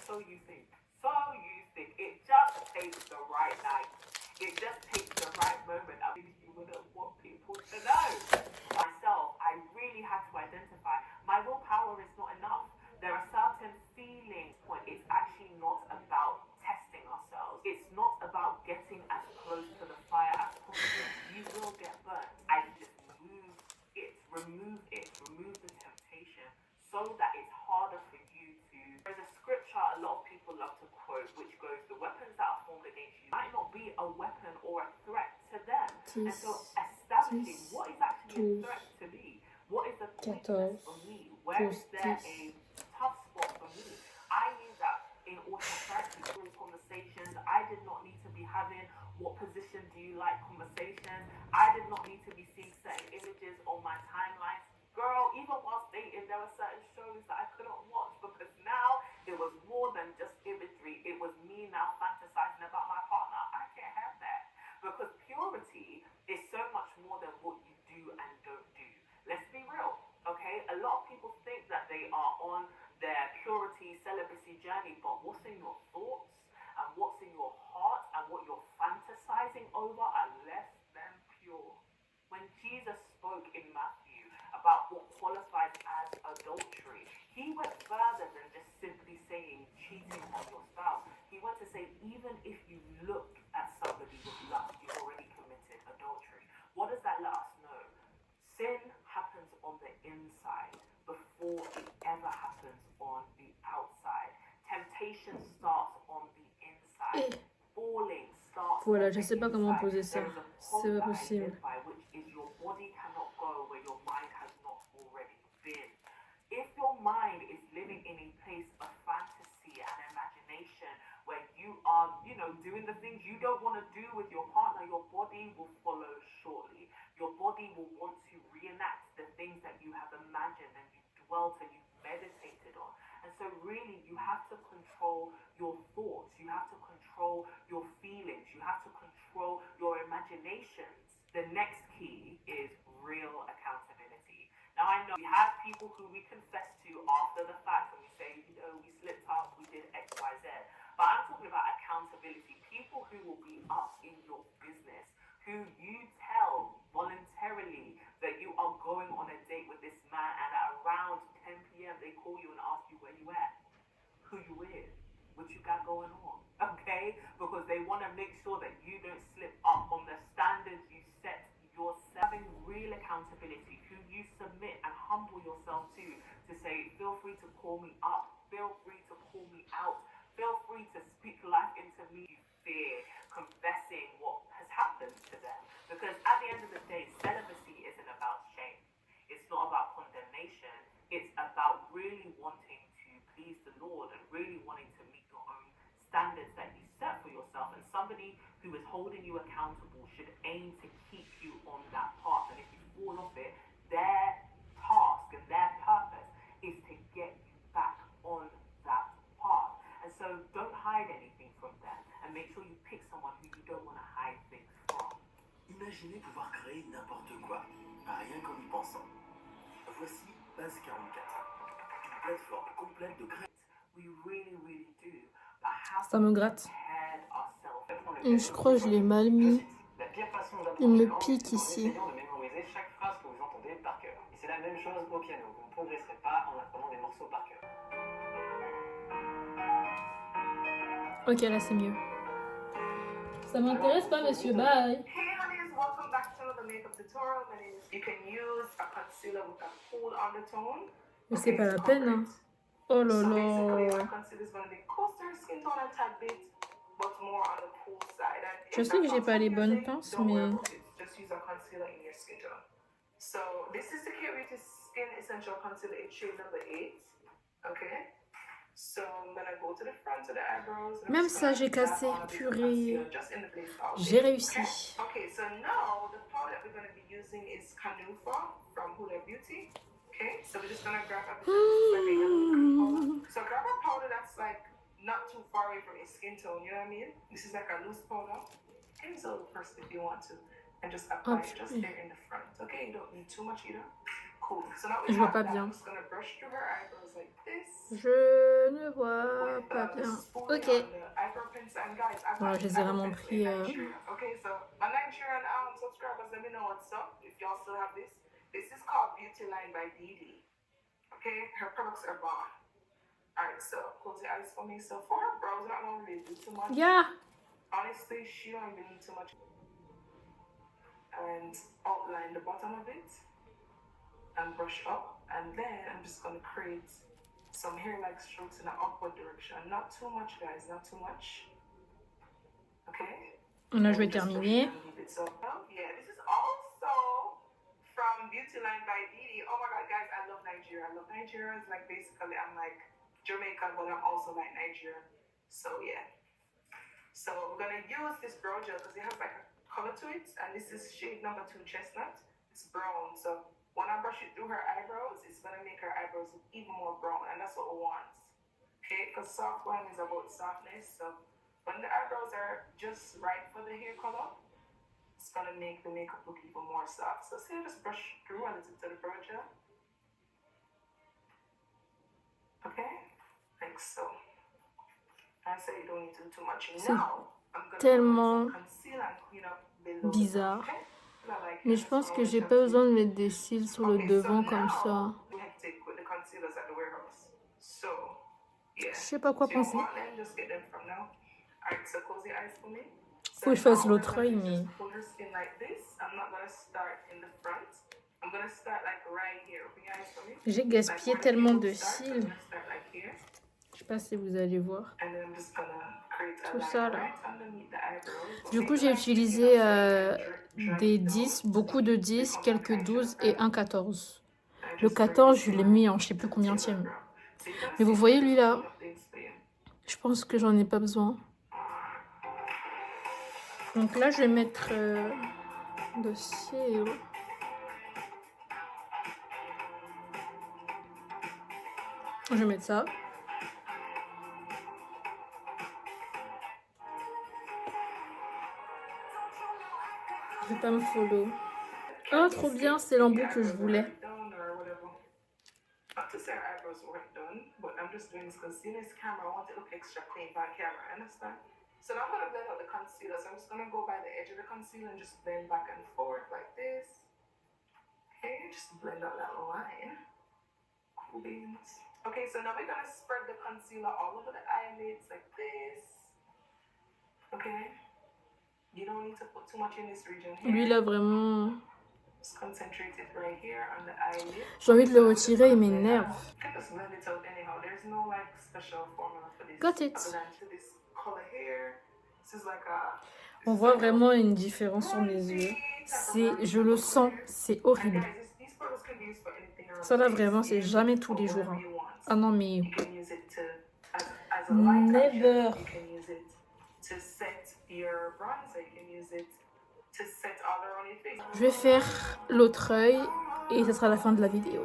So you think. So you think. It just takes the right night. It just takes the right moment. I mean, you wouldn't want people to know. Myself, I really had to identify my willpower is not enough. There are certain feelings. It's actually not about testing ourselves. It's not about getting as close to the fire as possible. You will get burnt. I just remove the temptation so that it's harder for you to. There's a scripture a lot of people love to quote, which goes, "The weapons that are formed against you might not be a weapon or a threat to them." And so establishing what is actually a threat to me, what is a weakness for me, where is there a tough spot for me. I knew that in autocratic conversations, I did not need to be having "what position do you like" conversations. I did not need to be seeing certain images on my timelines. Girl, even whilst dating, there were certain shows that I couldn't watch because now it was more than just imagery. It was me now fantasizing about my partner. I can't have that because purity is so much more than what you do and don't do. Let's be real, okay? A lot of people think that they are on their purity, celibacy journey, but what's in your thoughts and what's in your heart and what you're fantasizing over are less than pure. When Jesus spoke in Matthew about what qualifies as adultery, he went further than just simply saying cheating on your spouse. He went to say, even if you look at somebody with lust, you've already committed adultery. What does that let us know? Sin happens on the inside before it ever happens on the outside. Temptation starts on the inside. Falling starts Voilà, on je the sais pas comment inside. poser ça. There is a C'est quote pas that I possible. live by, which is your body cannot go where your mind has not already been. If your mind is living in a place of fantasy and imagination where you are, doing the things you don't want to do with your partner, your body will follow shortly. Your body will want to reenact the things that you have imagined and you dwelt and you meditated on. And so really you have to control your thoughts. You have to control your feelings. You have to control your imaginations. The next key is real accountability. Now I know we have people who we confess to after the fact and we say, we slipped up, we did X, Y, Z. But I'm talking about accountability. People who will be up in your business, who you tell voluntarily that you are going on a date with this man and at around 10 p.m. they call you and ask you where you at, who you with, what you got going on, okay? Because they want to make sure that you don't slip up on the standards you set yourself. Having real accountability, who you submit and humble yourself to say, feel free to call me up, feel free to call me out, feel free to speak life into me. Fear confessing what has happened to them. Because at the end of the day, celibacy isn't about shame. It's not about condemnation. It's about really wanting to please the Lord and really wanting to meet your own standards that you set for yourself. And somebody who is holding you accountable should aim to keep you on that path. And if you fall off it, their task and their purpose is to get you back on that path. And so don't hide anything from them and make sure you pick someone who you don't want to hide things from. Imaginez pouvoir créer n'importe quoi, rien qu'en y pensant. Voici Base 44, une plateforme complète de création. We really, really do. But how Ça me gratte. prepared ourselves. Je crois que je l'ai mal mis. La pire façon Il d'apprendre me une langue, pique c'est en ici. essayant de mémoriser chaque phrase que vous entendez par cœur. Et c'est la même chose au piano. Vous ne progresserez pas en apprenant des morceaux par cœur. Ok, là c'est mieux. Ça m'intéresse pas, monsieur. Bye. Hey honeys, welcome back to another makeup tutorial. My name is. You can use a concealer with a cool undertone. Mais c'est pas la peine, hein. Oh là So basically, là. my concealer is going to be closer to skin tone a tad bit, but more on the cool side. And Je if sais que that's j'ai not pas les something bonnes you're saying, pinces, don't worry mais about it. Just use a concealer in your skin tone. So this is the K-Beauty Skin Essential Concealer. It's shade number 8. Okay. So I'm gonna go to the front of the eyebrows. and I'm même just ça gonna j'ai dab cassé. on a bit of Purée. concealer just in the place of J'ai it. réussi. Okay, so now the powder we're going to be using is Canufa from Huda Beauty. Okay, so we're just going to grab a bit of like a yellow powder. So grab a powder that's like not too far away from your skin tone, you know what I mean? This is like a loose powder. Use a little first if you want to. And just apply it just there in the front. Okay, you don't need too much either. Cool. So now we Je vois have pas that. bien. I'm just gonna brush through her eyebrows like this. Je ne vois With pas the bien. spoolie Ok. on the eyebrow pencil. And guys, I Voilà, got je les ai eyebrow vraiment pencil in pris. Nigeria. Okay, so my Nigerian subscribers, let me know what's up if y'all still have this. This is called Beauty Line by Didi. Okay, her products are bomb. Alright, so close your eyes for me. So for her brows, I don't really do too much. Yeah. Honestly, she don't even need too much. And outline the bottom of it and brush up. And then I'm just gonna create some hair-like strokes in an upward direction. Not too much, guys, not too much. Okay? Là, je vais And just brush terminer. it and leave it. So, yeah, this is also from Beauty Line by Didi. Oh my god, guys, I love Nigeria. I love Nigeria. It's like basically I'm like Jamaican, but I'm also like Nigeria. So yeah. So we're gonna use this brow gel because it has like a color to it, and this is shade number 2 chestnut. It's brown. So when I brush it through her eyebrows, it's gonna make her eyebrows look even more brown, and that's what we want. Okay, because soft one is about softness. So when the eyebrows are just right for the hair color, it's gonna make the makeup look even more soft. So see, I just brush through a little bit of the brow gel. Okay, like so. I say you don't need to do too much. Now, I'm gonna tellement put some concealer and clean up below. bizarre. Okay? Not like Mais je pense que j'ai pas besoin de mettre des cils sur le Okay, devant so comme now, ça. we have to take with the concealers at the warehouse. So, yeah. Je sais pas quoi So you penser. want them, just get them from now. Alright, so close your eyes for me. Faut que je fasse now l'autre what I'm œil, gonna do is mais just pull her skin like this. I'm not gonna start in the front. I'm gonna start like right here. Open your eyes for me. j'ai Like gaspillé where the tellement pupils de start, I'm cils. gonna start like here. Je sais pas si vous allez voir. And then I'm just gonna create a Tout line ça là. right underneath the eyebrows. Du coup, Make j'ai the line utilisé thick enough so you can des drag it 10, down. beaucoup de 10, Become quelques like 12 eyeshadow et un palette. 14. And Le just bring 14, this je l'ai line mis en je sais plus to combien the tième. brow. So you're gonna Mais see vous voyez me lui just là, put up things for you. je pense que j'en ai pas besoin. Donc là, je vais mettre le cils. Je vais mettre ça. Je vais pas me follow. Oh, trop bien, c'est l'embout que je voulais. Not to say our eyebrows weren't done, but I'm just doing this because seeing this camera, I want it to look extra clean by camera, understand? So now I'm going to blend out the concealer. So I'm just going to go by the edge of the concealer and just blend back and forth like this. Okay, just blend out that line. Cool beans. Okay, so now we're going to spread the concealer all over the eyelids like this. Okay? You don't need to put too much in this region here. Lui là, vraiment... Just concentrate it right here on the eyelid. J'ai envie de le retirer, il m'énerve. You can just blend it out anyhow. There's no like special formula for this. Got it. Other than to this color here. This is like a. On voit vraiment une différence sur mes yeux. Je le sens, c'est horrible. Ça là, vraiment, c'est jamais tous les jours. Hein. Ah non, mais... Never. Je vais faire l'autre œil et ce sera la fin de la vidéo.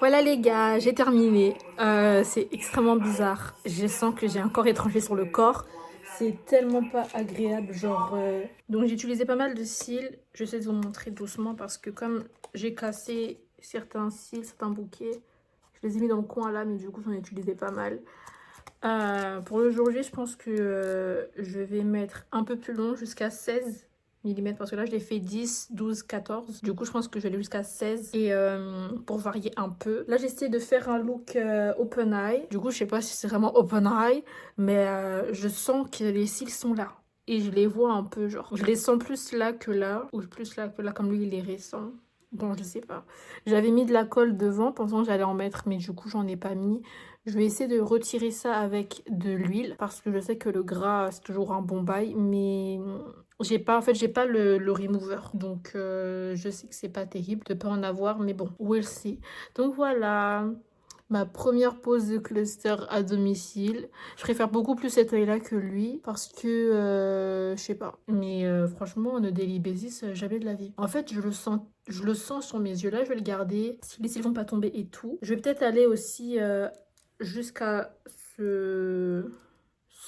Voilà les gars, j'ai terminé. C'est extrêmement bizarre. Je sens que j'ai un corps étranger sur le corps. C'est tellement pas agréable, genre... Donc j'ai utilisé pas mal de cils. Je vais de vous montrer doucement parce que comme j'ai cassé certains cils, certains bouquets, je les ai mis dans le coin là, mais du coup j'en ai utilisé pas mal. Pour le jour J, je pense que je vais mettre un peu plus long, jusqu'à 16 mm, parce que là je l'ai fait 10, 12, 14. Du coup je pense que je vais aller jusqu'à 16 et pour varier un peu. Là j'essaie de faire un look open eye. Du coup je sais pas si c'est vraiment open eye, mais je sens que les cils sont là. Et je les vois un peu, genre je les sens plus là que là, ou plus là que là, comme lui il est récent. Bon, je sais pas. J'avais mis de la colle devant pensant que j'allais en mettre, mais du coup j'en ai pas mis. Je vais essayer de retirer ça avec de l'huile parce que je sais que le gras c'est toujours un bon bail, mais j'ai pas, en fait j'ai pas le remover, donc je sais que c'est pas terrible de pas en avoir, mais bon, we'll see. Donc voilà, Ma première pause de cluster à domicile. Je préfère beaucoup plus cet œil-là que lui parce que, je sais pas. Mais franchement, on ne daily basis, jamais de la vie. En fait, je le sens sur mes yeux. Là, je vais le garder. Si les cils vont pas tomber et tout. Je vais peut-être aller aussi jusqu'à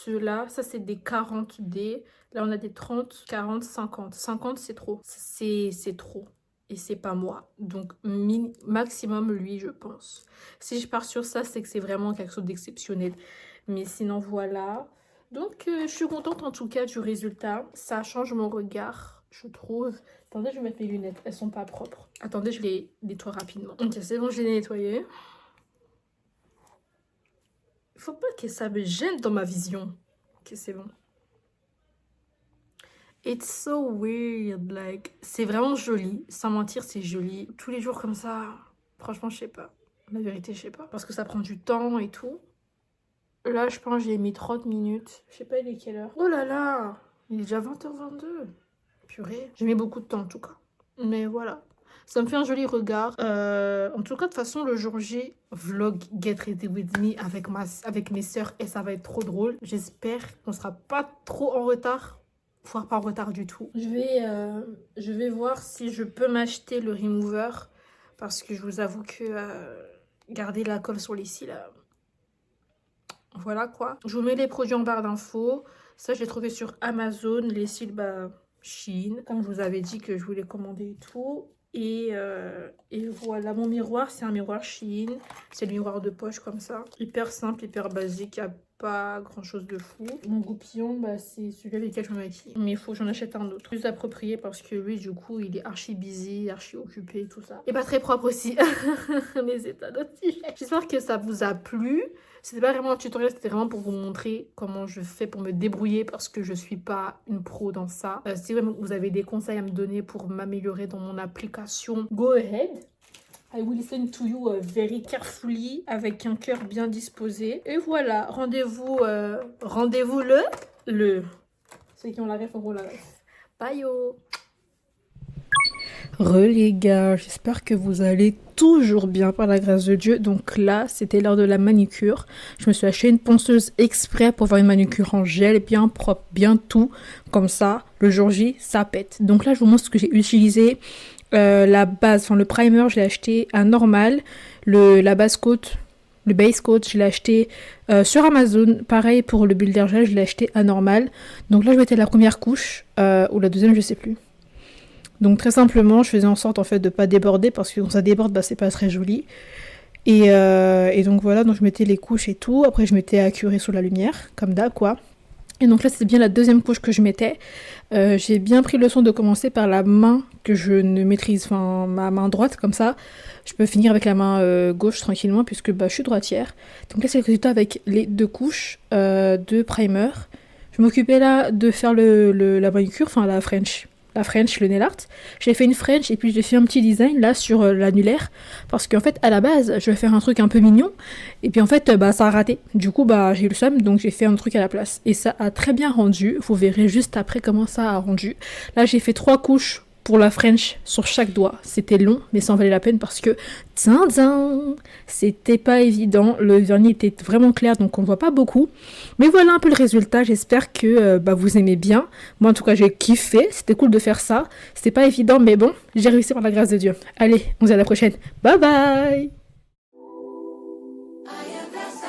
ceux-là. Ça, c'est des 40D. Là, on a des 30, 40, 50. 50, c'est trop. C'est trop. Et c'est pas moi. Donc, maximum, lui, je pense. Si je pars sur ça, c'est que c'est vraiment quelque chose d'exceptionnel. Mais sinon, voilà. Donc, je suis contente en tout cas du résultat. Ça change mon regard, je trouve. Attendez, je vais mettre mes lunettes. Elles sont pas propres. Attendez, je les nettoie rapidement. Ok, c'est bon, je les ai nettoyées. Faut pas que ça me gêne dans ma vision. Ok, c'est bon. It's so weird, like... C'est vraiment joli. Sans mentir, c'est joli. Tous les jours comme ça, franchement, je sais pas. La vérité, je sais pas. Parce que ça prend du temps et tout. Là, je pense que j'ai mis 30 minutes. Je sais pas, il est quelle heure? Oh là là! Il est déjà 20h22. Purée. J'ai mis beaucoup de temps, en tout cas. Mais voilà. Ça me fait un joli regard. En tout cas, de toute façon, le jour J, vlog Get Ready With Me avec mes sœurs. Et ça va être trop drôle. J'espère qu'on sera pas trop en retard. Voire pas en retard du tout. Je vais voir si je peux m'acheter le remover. Parce que je vous avoue que garder la colle sur les cils... Voilà quoi. Je vous mets les produits en barre d'infos. Ça, je l'ai trouvé sur Amazon. Les cils, Shein. Comme je vous avais dit que je voulais commander et tout. Et voilà, mon miroir, c'est un miroir Shein. C'est le miroir de poche comme ça. Hyper simple, hyper basique. Il n'y a pas grand chose de fou. Mon goupillon, c'est celui avec lequel je me maquille. Mais il faut que j'en achète un autre. Plus approprié parce que lui, du coup, il est archi busy, archi occupé, tout ça. Et pas très propre aussi. Les états d'oxygène. J'espère que ça vous a plu. C'était pas vraiment un tutoriel, c'était vraiment pour vous montrer comment je fais pour me débrouiller parce que je suis pas une pro dans ça. Si vraiment vous avez des conseils à me donner pour m'améliorer dans mon application, go ahead. I will listen to you very carefully avec un cœur bien disposé. Et voilà, rendez-vous le. Ceux qui ont la ref auront la ref. Bye yo. Les gars, j'espère que vous allez toujours bien par la grâce de Dieu. Donc là, c'était l'heure de la manicure. Je me suis acheté une ponceuse exprès pour faire une manucure en gel, bien propre, bien tout. Comme ça, le jour J, ça pète. Donc là, je vous montre ce que j'ai utilisé. La base, enfin le primer, je l'ai acheté à normal. La base coat, le base coat, je l'ai acheté sur Amazon. Pareil pour le builder gel, je l'ai acheté à normal. Donc là, je mettais la première couche ou la deuxième, je sais plus. Donc très simplement, je faisais en sorte en fait de pas déborder parce que quand ça déborde, c'est pas très joli. Et donc voilà, donc je mettais les couches et tout. Après je mettais à curer sous la lumière, comme d'hab quoi. Et donc là c'est bien la deuxième couche que je mettais. J'ai bien pris le soin de commencer par la main que je ne maîtrise, enfin ma main droite comme ça. Je peux finir avec la main gauche tranquillement puisque je suis droitière. Donc là c'est le résultat avec les deux couches de primer. Je m'occupais là de faire la manucure, enfin la French, le nail art. J'ai fait une French et puis j'ai fait un petit design là sur l'annulaire parce qu'en fait à la base je vais faire un truc un peu mignon et puis en fait ça a raté. Du coup j'ai eu le seum donc j'ai fait un truc à la place et ça a très bien rendu. Vous verrez juste après comment ça a rendu. Là j'ai fait 3 couches pour la French sur chaque doigt. C'était long mais ça en valait la peine parce que c'était pas évident. Le vernis était vraiment clair donc on voit pas beaucoup. Mais voilà un peu le résultat. J'espère que vous aimez bien. Moi en tout cas j'ai kiffé. C'était cool de faire ça. C'était pas évident mais bon, j'ai réussi par la grâce de Dieu. Allez, on se dit à la prochaine. Bye bye. I am blessed.